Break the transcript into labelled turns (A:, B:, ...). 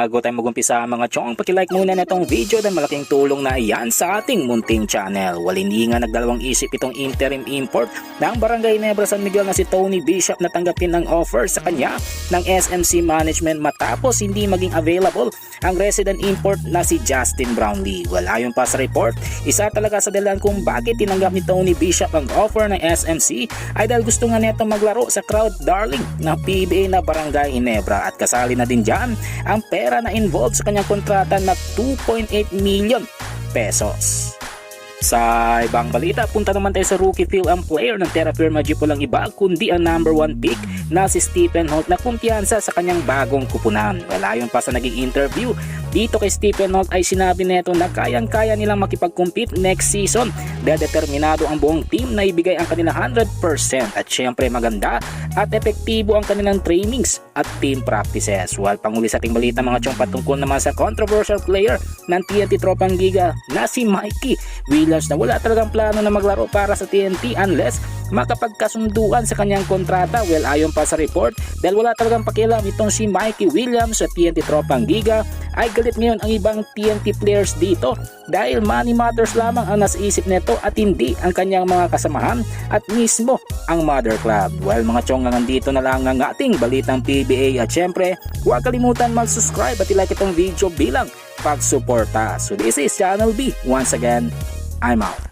A: Bago tayo mag-umpisa mga chong, pakilike muna na itong video dahil malaking tulong na iyan sa ating munting channel. Hindi nga nagdalawang isip itong interim import ng Barangay Nebra San Miguel na si Tony Bishop na tanggapin ng offer sa kanya ng SMC Management matapos hindi maging available ang resident import na si Justin Brownlee. Ayon pa sa report, isa talaga sa dahilan kung bakit tinanggap ni Tony Bishop ang offer ng SMC ay dahil gusto nga neto maglaro sa crowd darling ng PBA na Barangay Nebra at kasali na din dyan ang pera na involved sa kanyang kontrata na 2.8 million pesos. Sa ibang balita, punta naman tayo sa rookie fill-up player ng Terra Firma Jeep, walang iba kundi ang number 1 pick na si Stephen Holt na kumpiyansa sa kanyang bagong kupunan. Ayon pa sa naging interview dito kay Stephen Holt ay sinabi neto na kayang-kaya nilang makipag-compete next season dahil determinado ang buong team na ibigay ang kanilang 100% at syempre maganda at epektibo ang kanilang trainings at team practices. Panguli sa ating balita mga chong, patungkol naman sa controversial player ng TNT Tropang Giga na si Mikey Williams na wala talagang plano na maglaro para sa TNT unless makapagkasunduan sa kanyang kontrata. Ayon pa sa report, dahil wala talagang pakialam itong si Mikey Williams sa TNT Tropang Giga, ay galit ngayon ang ibang TNT players dito dahil money matters lamang ang nasa isip neto at hindi ang kanyang mga kasamahan at mismo ang mother club. Mga chong, nandito na lang ang ating balitang PBA at syempre huwag kalimutan mag-subscribe at i-like itong video bilang pagsuporta. So this is Channel B. Once again, I'm out.